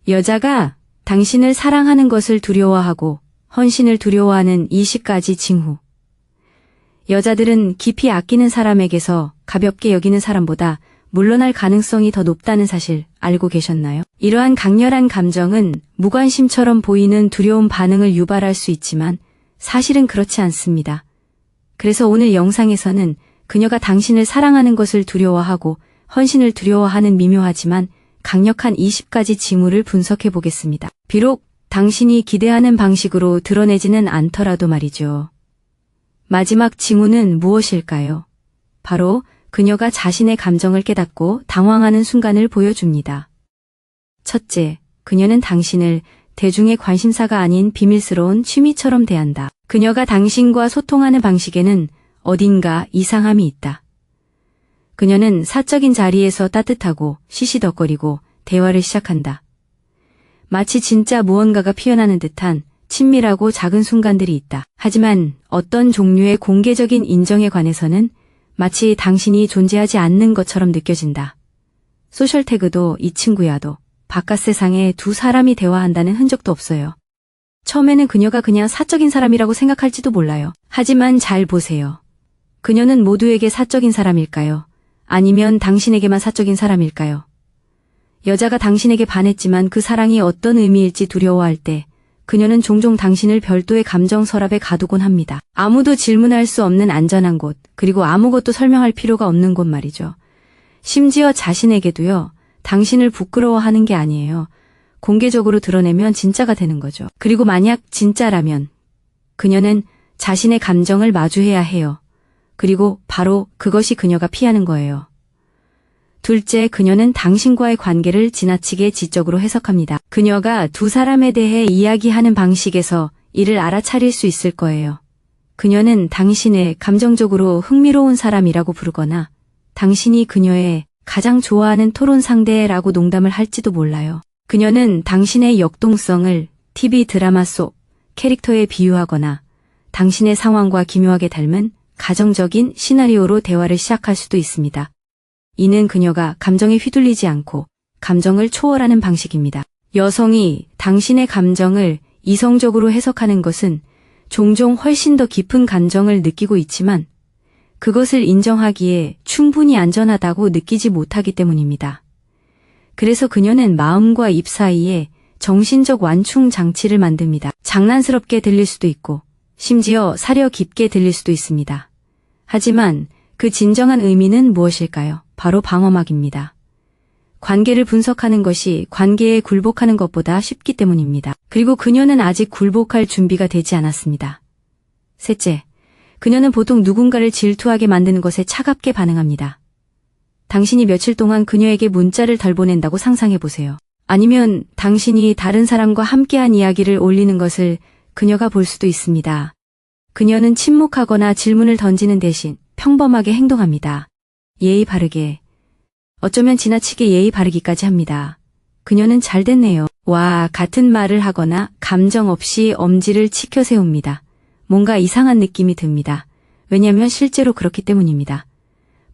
여자가 당신을 사랑하는 것을 두려워하고 헌신을 두려워하는 20가지 징후. 여자들은 깊이 아끼는 사람에게서 가볍게 여기는 사람보다 물러날 가능성이 더 높다는 사실 알고 계셨나요? 이러한 강렬한 감정은 무관심처럼 보이는 두려운 반응을 유발할 수 있지만 사실은 그렇지 않습니다. 그래서 오늘 영상에서는 그녀가 당신을 사랑하는 것을 두려워하고 헌신을 두려워하는 미묘하지만 강력한 20가지 징후를 분석해 보겠습니다. 비록 당신이 기대하는 방식으로 드러내지는 않더라도 말이죠. 마지막 징후는 무엇일까요? 바로 그녀가 자신의 감정을 깨닫고 당황하는 순간을 보여줍니다. 첫째, 그녀는 당신을 대중의 관심사가 아닌 비밀스러운 취미처럼 대한다. 그녀가 당신과 소통하는 방식에는 어딘가 이상함이 있다. 그녀는 사적인 자리에서 따뜻하고 시시덕거리고 대화를 시작한다. 마치 진짜 무언가가 피어나는 듯한 친밀하고 작은 순간들이 있다. 하지만 어떤 종류의 공개적인 인정에 관해서는 마치 당신이 존재하지 않는 것처럼 느껴진다. 소셜태그도 이 친구야도 바깥 세상에 두 사람이 대화한다는 흔적도 없어요. 처음에는 그녀가 그냥 사적인 사람이라고 생각할지도 몰라요. 하지만 잘 보세요. 그녀는 모두에게 사적인 사람일까요? 아니면 당신에게만 사적인 사람일까요? 여자가 당신에게 반했지만 그 사랑이 어떤 의미일지 두려워할 때 그녀는 종종 당신을 별도의 감정 서랍에 가두곤 합니다. 아무도 질문할 수 없는 안전한 곳, 그리고 아무것도 설명할 필요가 없는 곳 말이죠. 심지어 자신에게도요, 당신을 부끄러워하는 게 아니에요. 공개적으로 드러내면 진짜가 되는 거죠. 그리고 만약 진짜라면 그녀는 자신의 감정을 마주해야 해요. 그리고 바로 그것이 그녀가 피하는 거예요. 둘째, 그녀는 당신과의 관계를 지나치게 지적으로 해석합니다. 그녀가 두 사람에 대해 이야기하는 방식에서 이를 알아차릴 수 있을 거예요. 그녀는 당신을 감정적으로 흥미로운 사람이라고 부르거나 당신이 그녀의 가장 좋아하는 토론 상대라고 농담을 할지도 몰라요. 그녀는 당신의 역동성을 TV 드라마 속 캐릭터에 비유하거나 당신의 상황과 기묘하게 닮은 가정적인 시나리오로 대화를 시작할 수도 있습니다. 이는 그녀가 감정에 휘둘리지 않고 감정을 초월하는 방식입니다. 여성이 당신의 감정을 이성적으로 해석하는 것은 종종 훨씬 더 깊은 감정을 느끼고 있지만 그것을 인정하기에 충분히 안전하다고 느끼지 못하기 때문입니다. 그래서 그녀는 마음과 입 사이에 정신적 완충 장치를 만듭니다. 장난스럽게 들릴 수도 있고 심지어 사려 깊게 들릴 수도 있습니다. 하지만 그 진정한 의미는 무엇일까요? 바로 방어막입니다. 관계를 분석하는 것이 관계에 굴복하는 것보다 쉽기 때문입니다. 그리고 그녀는 아직 굴복할 준비가 되지 않았습니다. 셋째, 그녀는 보통 누군가를 질투하게 만드는 것에 차갑게 반응합니다. 당신이 며칠 동안 그녀에게 문자를 덜 보낸다고 상상해보세요. 아니면 당신이 다른 사람과 함께한 이야기를 올리는 것을 그녀가 볼 수도 있습니다. 그녀는 침묵하거나 질문을 던지는 대신 평범하게 행동합니다. 예의 바르게. 어쩌면 지나치게 예의 바르기까지 합니다. 그녀는 잘 됐네요. 와, 같은 말을 하거나 감정 없이 엄지를 치켜 세웁니다. 뭔가 이상한 느낌이 듭니다. 왜냐하면 실제로 그렇기 때문입니다.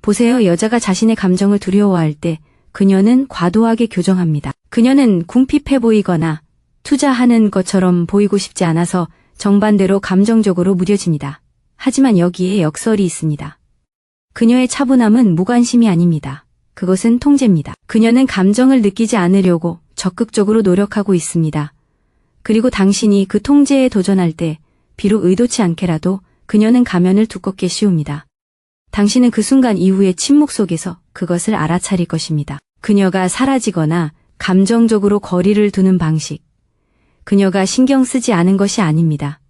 보세요. 여자가 자신의 감정을 두려워할 때 그녀는 과도하게 교정합니다. 그녀는 궁핍해 보이거나 투자하는 것처럼 보이고 싶지 않아서 정반대로 감정적으로 무뎌집니다. 하지만 여기에 역설이 있습니다. 그녀의 차분함은 무관심이 아닙니다. 그것은 통제입니다. 그녀는 감정을 느끼지 않으려고 적극적으로 노력하고 있습니다. 그리고 당신이 그 통제에 도전할 때 비록 의도치 않게라도 그녀는 가면을 두껍게 씌웁니다. 당신은 그 순간 이후의 침묵 속에서 그것을 알아차릴 것입니다. 그녀가 사라지거나 감정적으로 거리를 두는 방식. 그녀가 신경 쓰지 않은 것이 아닙니다.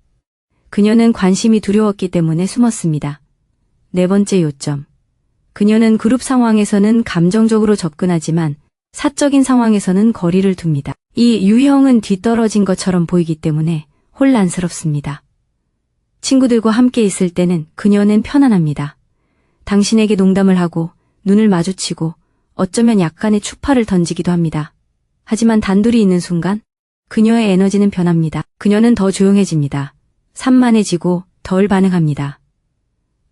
그녀는 관심이 두려웠기 때문에 숨었습니다. 네 번째 요점. 그녀는 그룹 상황에서는 감정적으로 접근하지만 사적인 상황에서는 거리를 둡니다. 이 유형은 뒤떨어진 것처럼 보이기 때문에 혼란스럽습니다. 친구들과 함께 있을 때는 그녀는 편안합니다. 당신에게 농담을 하고 눈을 마주치고 어쩌면 약간의 추파를 던지기도 합니다. 하지만 단둘이 있는 순간 그녀의 에너지는 변합니다. 그녀는 더 조용해집니다. 산만해지고 덜 반응합니다.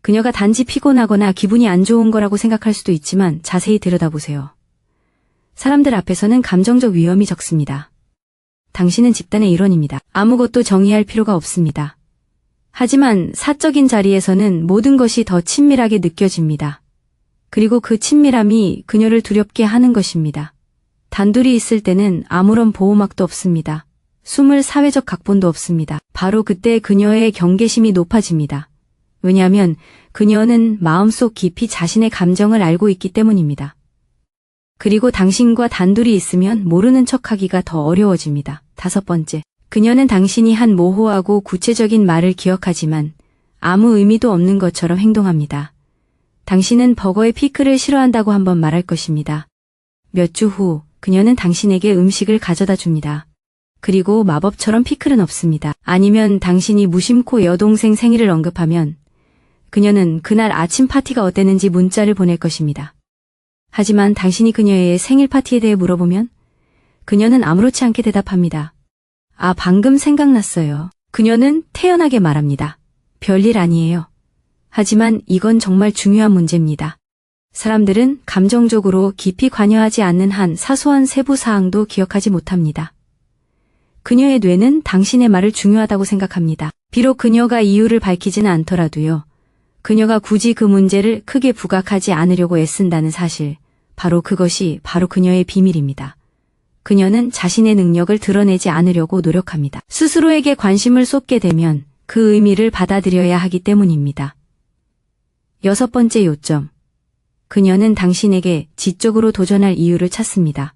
그녀가 단지 피곤하거나 기분이 안 좋은 거라고 생각할 수도 있지만 자세히 들여다보세요. 사람들 앞에서는 감정적 위험이 적습니다. 당신은 집단의 일원입니다. 아무것도 정의할 필요가 없습니다. 하지만 사적인 자리에서는 모든 것이 더 친밀하게 느껴집니다. 그리고 그 친밀함이 그녀를 두렵게 하는 것입니다. 단둘이 있을 때는 아무런 보호막도 없습니다. 숨을 사회적 각본도 없습니다. 바로 그때 그녀의 경계심이 높아집니다. 왜냐하면 그녀는 마음속 깊이 자신의 감정을 알고 있기 때문입니다. 그리고 당신과 단둘이 있으면 모르는 척하기가 더 어려워집니다. 5번째, 그녀는 당신이 한 모호하고 구체적인 말을 기억하지만 아무 의미도 없는 것처럼 행동합니다. 당신은 버거에 피클을 싫어한다고 한번 말할 것입니다. 몇 주 후 그녀는 당신에게 음식을 가져다 줍니다. 그리고 마법처럼 피클은 없습니다. 아니면 당신이 무심코 여동생 생일을 언급하면 그녀는 그날 아침 파티가 어땠는지 문자를 보낼 것입니다. 하지만 당신이 그녀의 생일 파티에 대해 물어보면 그녀는 아무렇지 않게 대답합니다. 아, 방금 생각났어요. 그녀는 태연하게 말합니다. 별일 아니에요. 하지만 이건 정말 중요한 문제입니다. 사람들은 감정적으로 깊이 관여하지 않는 한 사소한 세부 사항도 기억하지 못합니다. 그녀의 뇌는 당신의 말을 중요하다고 생각합니다. 비록 그녀가 이유를 밝히지는 않더라도요. 그녀가 굳이 그 문제를 크게 부각하지 않으려고 애쓴다는 사실, 바로 그것이 바로 그녀의 비밀입니다. 그녀는 자신의 능력을 드러내지 않으려고 노력합니다. 스스로에게 관심을 쏟게 되면 그 의미를 받아들여야 하기 때문입니다. 6번째 요점. 그녀는 당신에게 지적으로 도전할 이유를 찾습니다.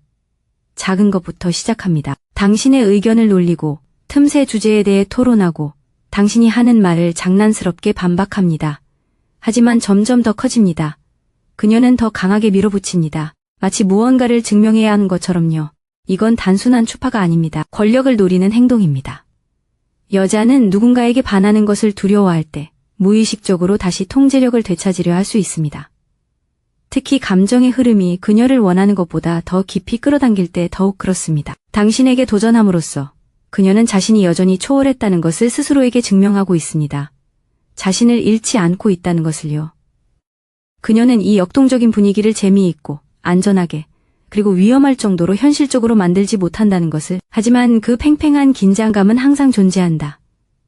작은 것부터 시작합니다. 당신의 의견을 놀리고 틈새 주제에 대해 토론하고 당신이 하는 말을 장난스럽게 반박합니다. 하지만 점점 더 커집니다. 그녀는 더 강하게 밀어붙입니다. 마치 무언가를 증명해야 하는 것처럼요. 이건 단순한 추파가 아닙니다. 권력을 노리는 행동입니다. 여자는 누군가에게 반하는 것을 두려워할 때 무의식적으로 다시 통제력을 되찾으려 할 수 있습니다. 특히 감정의 흐름이 그녀를 원하는 것보다 더 깊이 끌어당길 때 더욱 그렇습니다. 당신에게 도전함으로써 그녀는 자신이 여전히 초월했다는 것을 스스로에게 증명하고 있습니다. 자신을 잃지 않고 있다는 것을요. 그녀는 이 역동적인 분위기를 재미있고 안전하게 그리고 위험할 정도로 현실적으로 만들지 못한다는 것을, 하지만 그 팽팽한 긴장감은 항상 존재한다.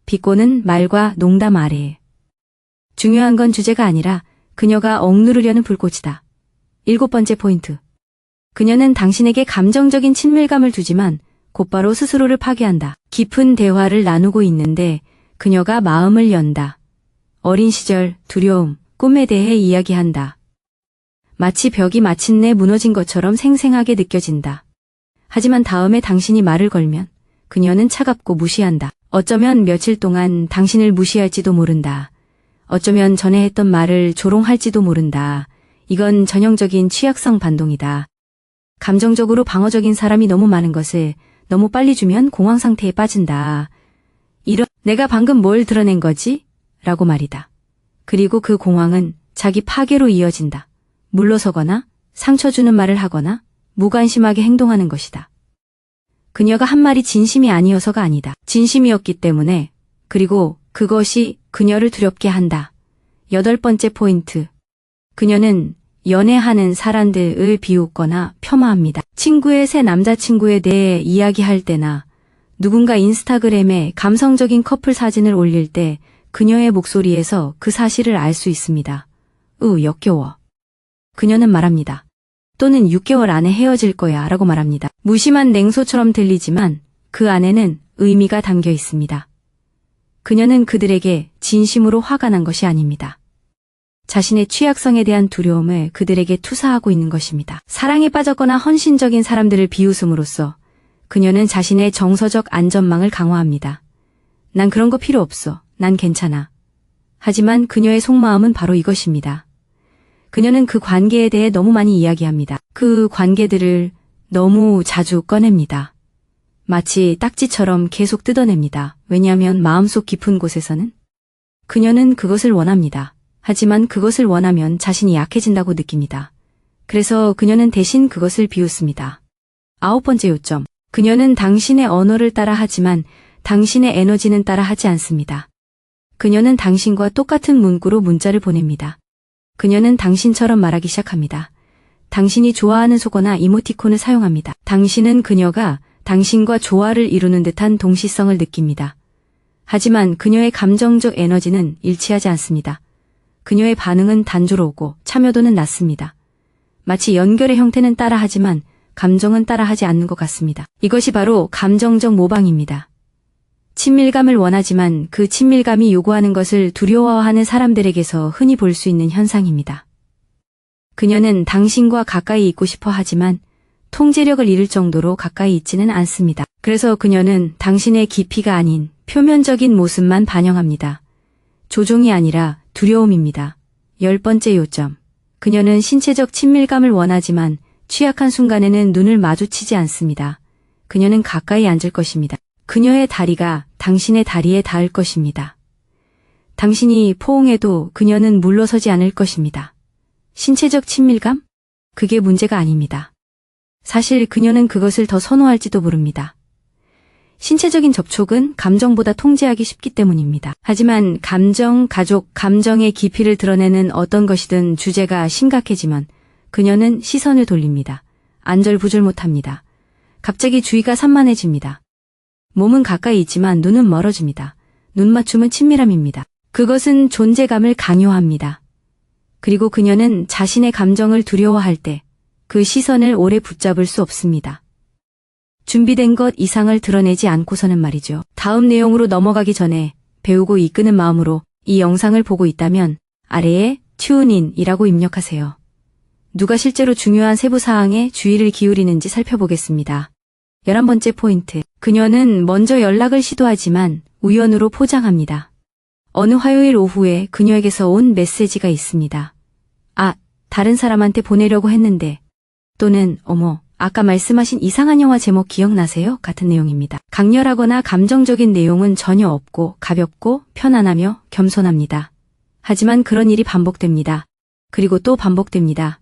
비꼬는 말과 농담 아래에. 중요한 건 주제가 아니라 그녀가 억누르려는 불꽃이다. 7번째 포인트. 그녀는 당신에게 감정적인 친밀감을 주지만 곧바로 스스로를 파괴한다. 깊은 대화를 나누고 있는데 그녀가 마음을 연다. 어린 시절, 두려움, 꿈에 대해 이야기한다. 마치 벽이 마침내 무너진 것처럼 생생하게 느껴진다. 하지만 다음에 당신이 말을 걸면 그녀는 차갑고 무시한다. 어쩌면 며칠 동안 당신을 무시할지도 모른다. 어쩌면 전에 했던 말을 조롱할지도 모른다. 이건 전형적인 취약성 반동이다. 감정적으로 방어적인 사람이 너무 많은 것을 너무 빨리 주면 공황 상태에 빠진다. 내가 방금 뭘 드러낸 거지? 라고 말이다. 그리고 그 공황은 자기 파괴로 이어진다. 물러서거나 상처 주는 말을 하거나 무관심하게 행동하는 것이다. 그녀가 한 말이 진심이 아니어서가 아니다. 진심이었기 때문에, 그리고 그것이 그녀를 두렵게 한다. 8번째 포인트. 그녀는 연애하는 사람들을 비웃거나 폄하합니다. 친구의 새 남자친구에 대해 이야기할 때나 누군가 인스타그램에 감성적인 커플 사진을 올릴 때 그녀의 목소리에서 그 사실을 알 수 있습니다. 역겨워. 그녀는 말합니다. 또는 6개월 안에 헤어질 거야 라고 말합니다. 무심한 냉소처럼 들리지만 그 안에는 의미가 담겨 있습니다. 그녀는 그들에게 진심으로 화가 난 것이 아닙니다. 자신의 취약성에 대한 두려움을 그들에게 투사하고 있는 것입니다. 사랑에 빠졌거나 헌신적인 사람들을 비웃음으로써 그녀는 자신의 정서적 안전망을 강화합니다. 난 그런 거 필요 없어. 난 괜찮아. 하지만 그녀의 속마음은 바로 이것입니다. 그녀는 그 관계에 대해 너무 많이 이야기합니다. 그 관계들을 너무 자주 꺼냅니다. 마치 딱지처럼 계속 뜯어냅니다. 왜냐하면 마음속 깊은 곳에서는 그녀는 그것을 원합니다. 하지만 그것을 원하면 자신이 약해진다고 느낍니다. 그래서 그녀는 대신 그것을 비웃습니다. 9번째 요점. 그녀는 당신의 언어를 따라 하지만 당신의 에너지는 따라 하지 않습니다. 그녀는 당신과 똑같은 문구로 문자를 보냅니다. 그녀는 당신처럼 말하기 시작합니다. 당신이 좋아하는 속어나 이모티콘을 사용합니다. 당신은 그녀가 당신과 조화를 이루는 듯한 동시성을 느낍니다. 하지만 그녀의 감정적 에너지는 일치하지 않습니다. 그녀의 반응은 단조로우고 참여도는 낮습니다. 마치 연결의 형태는 따라하지만 감정은 따라하지 않는 것 같습니다. 이것이 바로 감정적 모방입니다. 친밀감을 원하지만 그 친밀감이 요구하는 것을 두려워하는 사람들에게서 흔히 볼 수 있는 현상입니다. 그녀는 당신과 가까이 있고 싶어 하지만 통제력을 잃을 정도로 가까이 있지는 않습니다. 그래서 그녀는 당신의 깊이가 아닌 표면적인 모습만 반영합니다. 조종이 아니라 두려움입니다. 10번째 요점. 그녀는 신체적 친밀감을 원하지만 취약한 순간에는 눈을 마주치지 않습니다. 그녀는 가까이 앉을 것입니다. 그녀의 다리가 당신의 다리에 닿을 것입니다. 당신이 포옹해도 그녀는 물러서지 않을 것입니다. 신체적 친밀감? 그게 문제가 아닙니다. 사실 그녀는 그것을 더 선호할지도 모릅니다. 신체적인 접촉은 감정보다 통제하기 쉽기 때문입니다. 하지만 감정, 가족, 감정의 깊이를 드러내는 어떤 것이든 주제가 심각해지면 그녀는 시선을 돌립니다. 안절부절 못합니다. 갑자기 주의가 산만해집니다. 몸은 가까이 있지만 눈은 멀어집니다. 눈맞춤은 친밀함입니다. 그것은 존재감을 강요합니다. 그리고 그녀는 자신의 감정을 두려워할 때 그 시선을 오래 붙잡을 수 없습니다. 준비된 것 이상을 드러내지 않고서는 말이죠. 다음 내용으로 넘어가기 전에 배우고 이끄는 마음으로 이 영상을 보고 있다면 아래에 튜닝이라고 입력하세요. 누가 실제로 중요한 세부 사항에 주의를 기울이는지 살펴보겠습니다. 11번째 포인트. 그녀는 먼저 연락을 시도하지만 우연으로 포장합니다. 어느 화요일 오후에 그녀에게서 온 메시지가 있습니다. 아, 다른 사람한테 보내려고 했는데, 또는 어머, 아까 말씀하신 이상한 영화 제목 기억나세요? 같은 내용입니다. 강렬하거나 감정적인 내용은 전혀 없고 가볍고 편안하며 겸손합니다. 하지만 그런 일이 반복됩니다. 그리고 또 반복됩니다.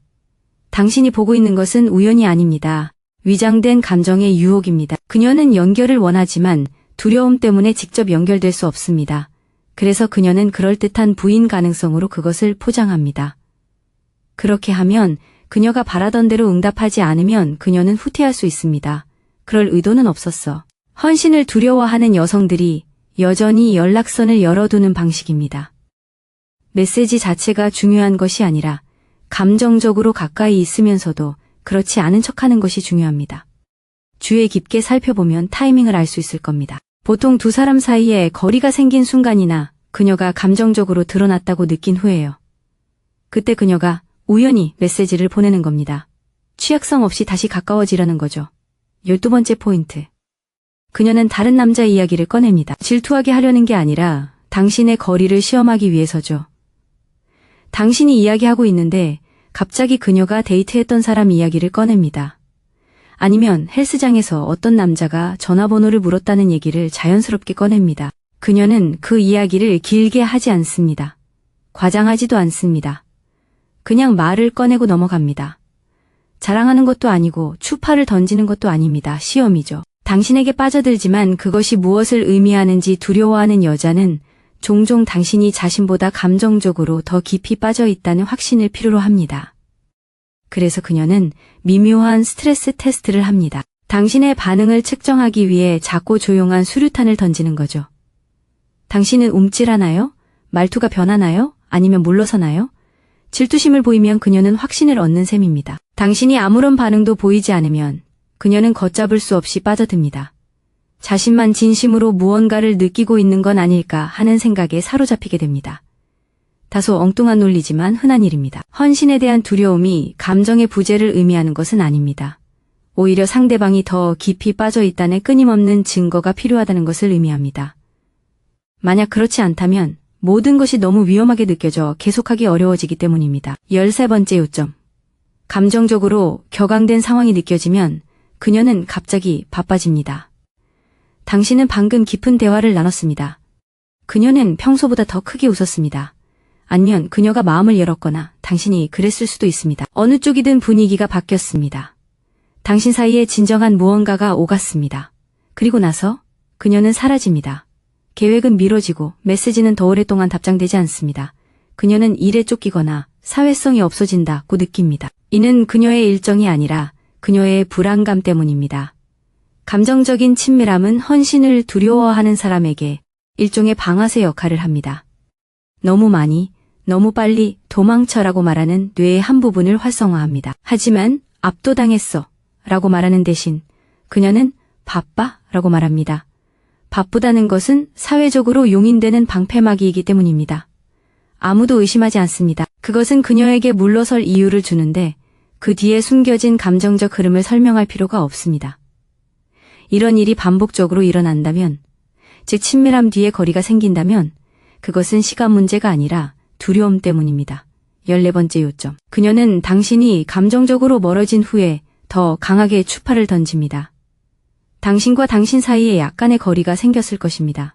당신이 보고 있는 것은 우연이 아닙니다. 위장된 감정의 유혹입니다. 그녀는 연결을 원하지만 두려움 때문에 직접 연결될 수 없습니다. 그래서 그녀는 그럴듯한 부인 가능성으로 그것을 포장합니다. 그렇게 하면 그녀가 바라던 대로 응답하지 않으면 그녀는 후퇴할 수 있습니다. 그럴 의도는 없었어. 헌신을 두려워하는 여성들이 여전히 연락선을 열어두는 방식입니다. 메시지 자체가 중요한 것이 아니라 감정적으로 가까이 있으면서도 그렇지 않은 척하는 것이 중요합니다. 주의 깊게 살펴보면 타이밍을 알 수 있을 겁니다. 보통 두 사람 사이에 거리가 생긴 순간이나 그녀가 감정적으로 드러났다고 느낀 후에요. 그때 그녀가 우연히 메시지를 보내는 겁니다. 취약성 없이 다시 가까워지려는 거죠. 12번째 포인트. 그녀는 다른 남자 이야기를 꺼냅니다. 질투하게 하려는 게 아니라 당신의 거리를 시험하기 위해서죠. 당신이 이야기하고 있는데 갑자기 그녀가 데이트했던 사람 이야기를 꺼냅니다. 아니면 헬스장에서 어떤 남자가 전화번호를 물었다는 얘기를 자연스럽게 꺼냅니다. 그녀는 그 이야기를 길게 하지 않습니다. 과장하지도 않습니다. 그냥 말을 꺼내고 넘어갑니다. 자랑하는 것도 아니고 추파를 던지는 것도 아닙니다. 시험이죠. 당신에게 빠져들지만 그것이 무엇을 의미하는지 두려워하는 여자는 종종 당신이 자신보다 감정적으로 더 깊이 빠져 있다는 확신을 필요로 합니다. 그래서 그녀는 미묘한 스트레스 테스트를 합니다. 당신의 반응을 측정하기 위해 작고 조용한 수류탄을 던지는 거죠. 당신은 움찔하나요? 말투가 변하나요? 아니면 물러서나요? 질투심을 보이면 그녀는 확신을 얻는 셈입니다. 당신이 아무런 반응도 보이지 않으면 그녀는 걷잡을 수 없이 빠져듭니다. 자신만 진심으로 무언가를 느끼고 있는 건 아닐까 하는 생각에 사로잡히게 됩니다. 다소 엉뚱한 논리지만 흔한 일입니다. 헌신에 대한 두려움이 감정의 부재를 의미하는 것은 아닙니다. 오히려 상대방이 더 깊이 빠져 있다는 끊임없는 증거가 필요하다는 것을 의미합니다. 만약 그렇지 않다면 모든 것이 너무 위험하게 느껴져 계속하기 어려워지기 때문입니다. 13번째 요점. 감정적으로 격앙된 상황이 느껴지면 그녀는 갑자기 바빠집니다. 당신은 방금 깊은 대화를 나눴습니다. 그녀는 평소보다 더 크게 웃었습니다. 아니면 그녀가 마음을 열었거나 당신이 그랬을 수도 있습니다. 어느 쪽이든 분위기가 바뀌었습니다. 당신 사이에 진정한 무언가가 오갔습니다. 그리고 나서 그녀는 사라집니다. 계획은 미뤄지고 메시지는 더 오랫동안 답장되지 않습니다. 그녀는 일에 쫓기거나 사회성이 없어진다고 느낍니다. 이는 그녀의 일정이 아니라 그녀의 불안감 때문입니다. 감정적인 친밀함은 헌신을 두려워하는 사람에게 일종의 방아쇠 역할을 합니다. 너무 많이, 너무 빨리 도망쳐라고 말하는 뇌의 한 부분을 활성화합니다. 하지만 압도당했어 라고 말하는 대신 그녀는 바빠 라고 말합니다. 바쁘다는 것은 사회적으로 용인되는 방패막이이기 때문입니다. 아무도 의심하지 않습니다. 그것은 그녀에게 물러설 이유를 주는데 그 뒤에 숨겨진 감정적 흐름을 설명할 필요가 없습니다. 이런 일이 반복적으로 일어난다면, 즉 친밀함 뒤에 거리가 생긴다면 그것은 시간 문제가 아니라 두려움 때문입니다. 14번째 요점. 그녀는 당신이 감정적으로 멀어진 후에 더 강하게 추파를 던집니다. 당신과 당신 사이에 약간의 거리가 생겼을 것입니다.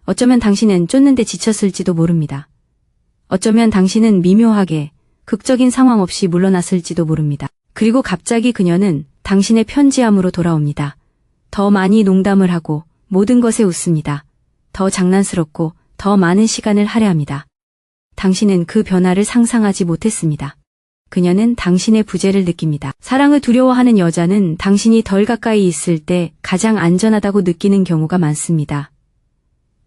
어쩌면 당신은 쫓는데 지쳤을지도 모릅니다. 어쩌면 당신은 미묘하게 극적인 상황 없이 물러났을지도 모릅니다. 그리고 갑자기 그녀는 당신의 편지함으로 돌아옵니다. 더 많이 농담을 하고 모든 것에 웃습니다. 더 장난스럽고 더 많은 시간을 할애합니다. 당신은 그 변화를 상상하지 못했습니다. 그녀는 당신의 부재를 느낍니다. 사랑을 두려워하는 여자는 당신이 덜 가까이 있을 때 가장 안전하다고 느끼는 경우가 많습니다.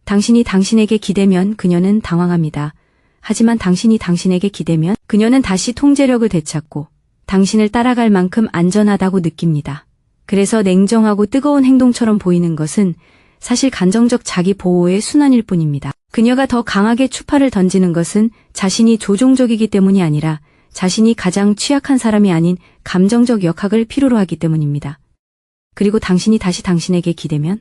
당신이 당신에게 기대면 그녀는 당황합니다. 하지만 당신이 당신에게 기대면 그녀는 다시 통제력을 되찾고 당신을 따라갈 만큼 안전하다고 느낍니다. 그래서 냉정하고 뜨거운 행동처럼 보이는 것은 사실 감정적 자기 보호의 순환일 뿐입니다. 그녀가 더 강하게 추파를 던지는 것은 자신이 조종적이기 때문이 아니라 자신이 가장 취약한 사람이 아닌 감정적 역학을 필요로 하기 때문입니다. 그리고 당신이 다시 당신에게 기대면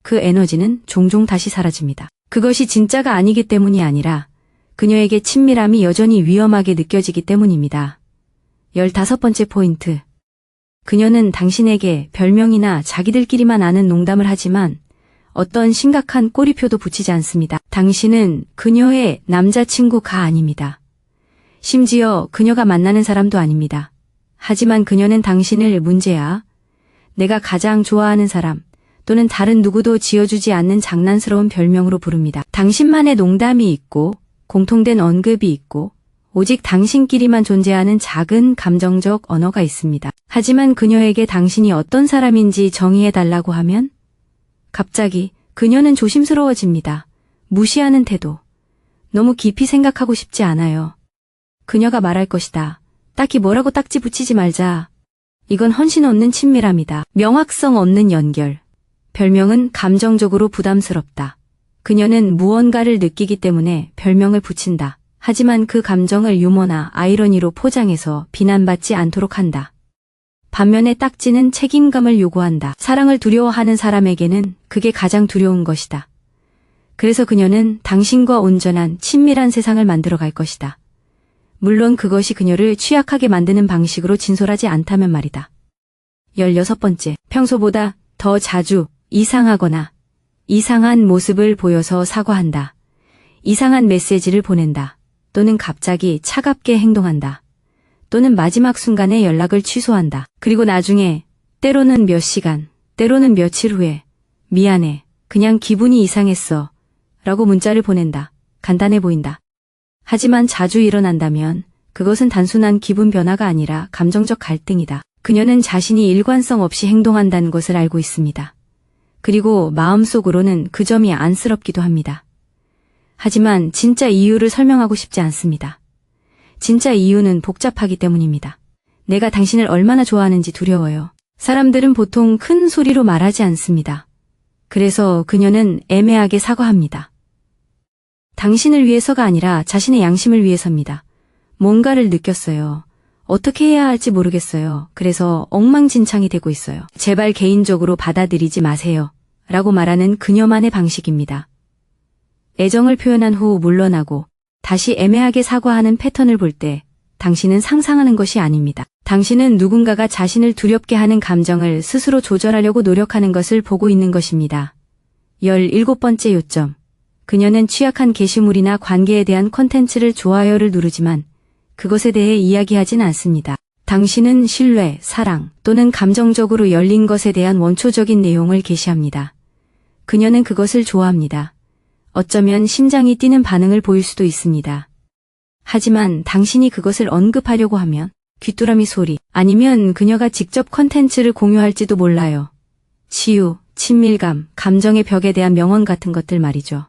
그 에너지는 종종 다시 사라집니다. 그것이 진짜가 아니기 때문이 아니라 그녀에게 친밀함이 여전히 위험하게 느껴지기 때문입니다. 15번째 포인트. 그녀는 당신에게 별명이나 자기들끼리만 아는 농담을 하지만 어떤 심각한 꼬리표도 붙이지 않습니다. 당신은 그녀의 남자친구가 아닙니다. 심지어 그녀가 만나는 사람도 아닙니다. 하지만 그녀는 당신을 문제야, 내가 가장 좋아하는 사람 또는 다른 누구도 지어주지 않는 장난스러운 별명으로 부릅니다. 당신만의 농담이 있고 공통된 언급이 있고 오직 당신끼리만 존재하는 작은 감정적 언어가 있습니다. 하지만 그녀에게 당신이 어떤 사람인지 정의해달라고 하면 갑자기 그녀는 조심스러워집니다. 무시하는 태도. 너무 깊이 생각하고 싶지 않아요. 그녀가 말할 것이다. 딱히 뭐라고 딱지 붙이지 말자. 이건 헌신 없는 친밀함이다. 명확성 없는 연결. 별명은 감정적으로 부담스럽다. 그녀는 무언가를 느끼기 때문에 별명을 붙인다. 하지만 그 감정을 유머나 아이러니로 포장해서 비난받지 않도록 한다. 반면에 딱지는 책임감을 요구한다. 사랑을 두려워하는 사람에게는 그게 가장 두려운 것이다. 그래서 그녀는 당신과 온전한 친밀한 세상을 만들어 갈 것이다. 물론 그것이 그녀를 취약하게 만드는 방식으로 진솔하지 않다면 말이다. 16번째, 평소보다 더 자주 이상하거나 이상한 모습을 보여서 사과한다. 이상한 메시지를 보낸다. 또는 갑자기 차갑게 행동한다. 또는 마지막 순간에 연락을 취소한다. 그리고 나중에 때로는 몇 시간, 때로는 며칠 후에 미안해, 그냥 기분이 이상했어 라고 문자를 보낸다. 간단해 보인다. 하지만 자주 일어난다면 그것은 단순한 기분 변화가 아니라 감정적 갈등이다. 그녀는 자신이 일관성 없이 행동한다는 것을 알고 있습니다. 그리고 마음속으로는 그 점이 안쓰럽기도 합니다. 하지만 진짜 이유를 설명하고 싶지 않습니다. 진짜 이유는 복잡하기 때문입니다. 내가 당신을 얼마나 좋아하는지 두려워요. 사람들은 보통 큰 소리로 말하지 않습니다. 그래서 그녀는 애매하게 사과합니다. 당신을 위해서가 아니라 자신의 양심을 위해서입니다. 뭔가를 느꼈어요. 어떻게 해야 할지 모르겠어요. 그래서 엉망진창이 되고 있어요. 제발 개인적으로 받아들이지 마세요. 라고 말하는 그녀만의 방식입니다. 애정을 표현한 후 물러나고 다시 애매하게 사과하는 패턴을 볼 때 당신은 상상하는 것이 아닙니다. 당신은 누군가가 자신을 두렵게 하는 감정을 스스로 조절하려고 노력하는 것을 보고 있는 것입니다. 17번째 요점. 그녀는 취약한 게시물이나 관계에 대한 콘텐츠를 좋아요를 누르지만 그것에 대해 이야기하진 않습니다. 당신은 신뢰, 사랑 또는 감정적으로 열린 것에 대한 원초적인 내용을 게시합니다. 그녀는 그것을 좋아합니다. 어쩌면 심장이 뛰는 반응을 보일 수도 있습니다. 하지만 당신이 그것을 언급하려고 하면 귀뚜라미 소리 아니면 그녀가 직접 콘텐츠를 공유할지도 몰라요. 치유, 친밀감, 감정의 벽에 대한 명언 같은 것들 말이죠.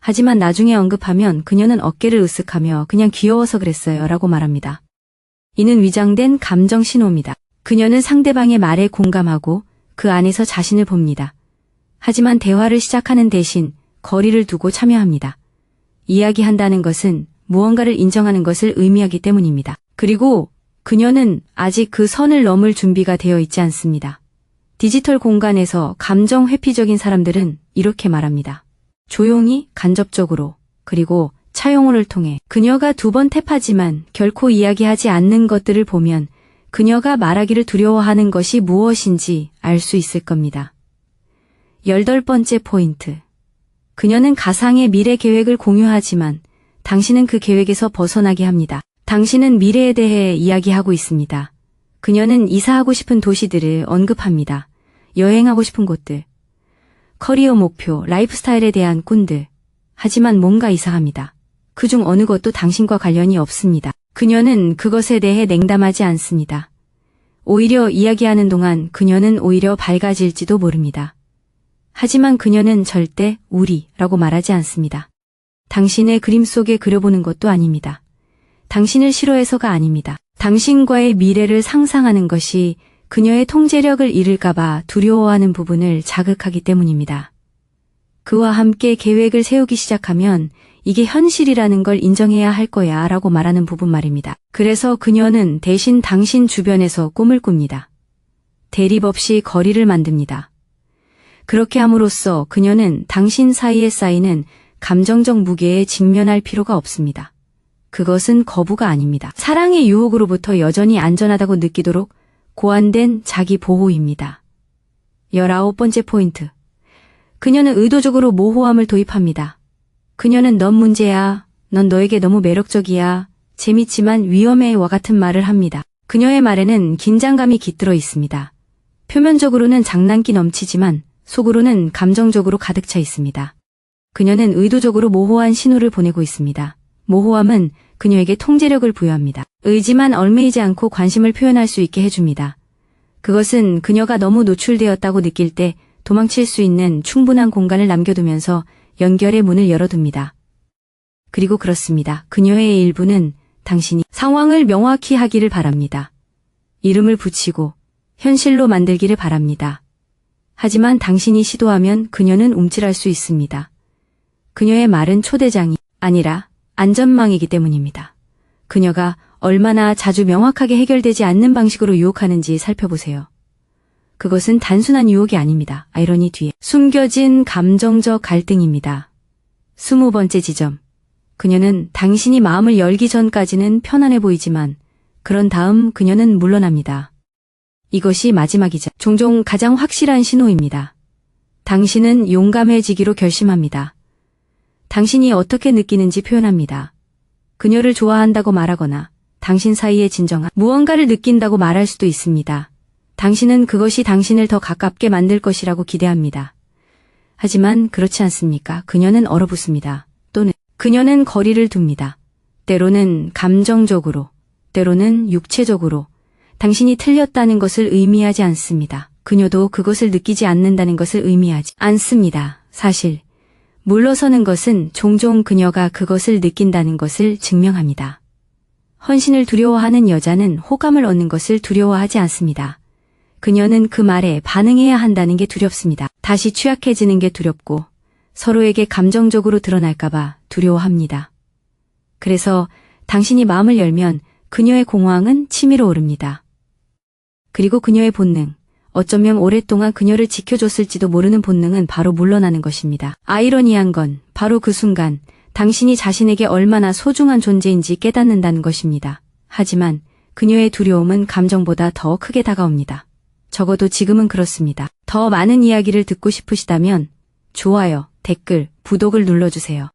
하지만 나중에 언급하면 그녀는 어깨를 으쓱하며 그냥 귀여워서 그랬어요 라고 말합니다. 이는 위장된 감정 신호입니다. 그녀는 상대방의 말에 공감하고 그 안에서 자신을 봅니다. 하지만 대화를 시작하는 대신 거리를 두고 참여합니다. 이야기한다는 것은 무언가를 인정하는 것을 의미하기 때문입니다. 그리고 그녀는 아직 그 선을 넘을 준비가 되어 있지 않습니다. 디지털 공간에서 감정 회피적인 사람들은 이렇게 말합니다. 조용히, 간접적으로, 그리고 차용어를 통해 그녀가 2번 탭하지만 결코 이야기하지 않는 것들을 보면 그녀가 말하기를 두려워하는 것이 무엇인지 알 수 있을 겁니다. 18번째 포인트. 그녀는 가상의 미래 계획을 공유하지만 당신은 그 계획에서 벗어나게 합니다. 당신은 미래에 대해 이야기하고 있습니다. 그녀는 이사하고 싶은 도시들을 언급합니다. 여행하고 싶은 곳들, 커리어 목표, 라이프 스타일에 대한 꿈들. 하지만 뭔가 이상합니다. 그중 어느 것도 당신과 관련이 없습니다. 그녀는 그것에 대해 냉담하지 않습니다. 오히려 이야기하는 동안 그녀는 오히려 밝아질지도 모릅니다. 하지만 그녀는 절대 우리라고 말하지 않습니다. 당신의 그림 속에 그려보는 것도 아닙니다. 당신을 싫어해서가 아닙니다. 당신과의 미래를 상상하는 것이 그녀의 통제력을 잃을까봐 두려워하는 부분을 자극하기 때문입니다. 그와 함께 계획을 세우기 시작하면 이게 현실이라는 걸 인정해야 할 거야 라고 말하는 부분 말입니다. 그래서 그녀는 대신 당신 주변에서 꿈을 꿉니다. 대립 없이 거리를 만듭니다. 그렇게 함으로써 그녀는 당신 사이에 쌓이는 감정적 무게에 직면할 필요가 없습니다. 그것은 거부가 아닙니다. 사랑의 유혹으로부터 여전히 안전하다고 느끼도록 고안된 자기 보호입니다. 19번째 포인트. 그녀는 의도적으로 모호함을 도입합니다. 그녀는 넌 문제야, 넌 너에게 너무 매력적이야, 재밌지만 위험해와 같은 말을 합니다. 그녀의 말에는 긴장감이 깃들어 있습니다. 표면적으로는 장난기 넘치지만 속으로는 감정적으로 가득 차 있습니다. 그녀는 의도적으로 모호한 신호를 보내고 있습니다. 모호함은 그녀에게 통제력을 부여합니다. 의지만 얽매이지 않고 관심을 표현할 수 있게 해줍니다. 그것은 그녀가 너무 노출되었다고 느낄 때 도망칠 수 있는 충분한 공간을 남겨두면서 연결의 문을 열어둡니다. 그리고 그렇습니다. 그녀의 일부는 당신이 상황을 명확히 하기를 바랍니다. 이름을 붙이고 현실로 만들기를 바랍니다. 하지만 당신이 시도하면 그녀는 움찔할 수 있습니다. 그녀의 말은 초대장이 아니라 안전망이기 때문입니다. 그녀가 얼마나 자주 명확하게 해결되지 않는 방식으로 유혹하는지 살펴보세요. 그것은 단순한 유혹이 아닙니다. 아이러니 뒤에 숨겨진 감정적 갈등입니다. 20번째 지점. 그녀는 당신이 마음을 열기 전까지는 편안해 보이지만 그런 다음 그녀는 물러납니다. 이것이 마지막이자 종종 가장 확실한 신호입니다. 당신은 용감해지기로 결심합니다. 당신이 어떻게 느끼는지 표현합니다. 그녀를 좋아한다고 말하거나 당신 사이에 진정한 무언가를 느낀다고 말할 수도 있습니다. 당신은 그것이 당신을 더 가깝게 만들 것이라고 기대합니다. 하지만 그렇지 않습니까? 그녀는 얼어붙습니다. 또는 그녀는 거리를 둡니다. 때로는 감정적으로, 때로는 육체적으로 당신이 틀렸다는 것을 의미하지 않습니다. 그녀도 그것을 느끼지 않는다는 것을 의미하지 않습니다. 사실 물러서는 것은 종종 그녀가 그것을 느낀다는 것을 증명합니다. 헌신을 두려워하는 여자는 호감을 얻는 것을 두려워하지 않습니다. 그녀는 그 말에 반응해야 한다는 게 두렵습니다. 다시 취약해지는 게 두렵고 서로에게 감정적으로 드러날까봐 두려워합니다. 그래서 당신이 마음을 열면 그녀의 공허함은 치밀어 오릅니다. 그리고 그녀의 본능, 어쩌면 오랫동안 그녀를 지켜줬을지도 모르는 본능은 바로 물러나는 것입니다. 아이러니한 건 바로 그 순간 당신이 자신에게 얼마나 소중한 존재인지 깨닫는다는 것입니다. 하지만 그녀의 두려움은 감정보다 더 크게 다가옵니다. 적어도 지금은 그렇습니다. 더 많은 이야기를 듣고 싶으시다면 좋아요, 댓글, 구독을 눌러주세요.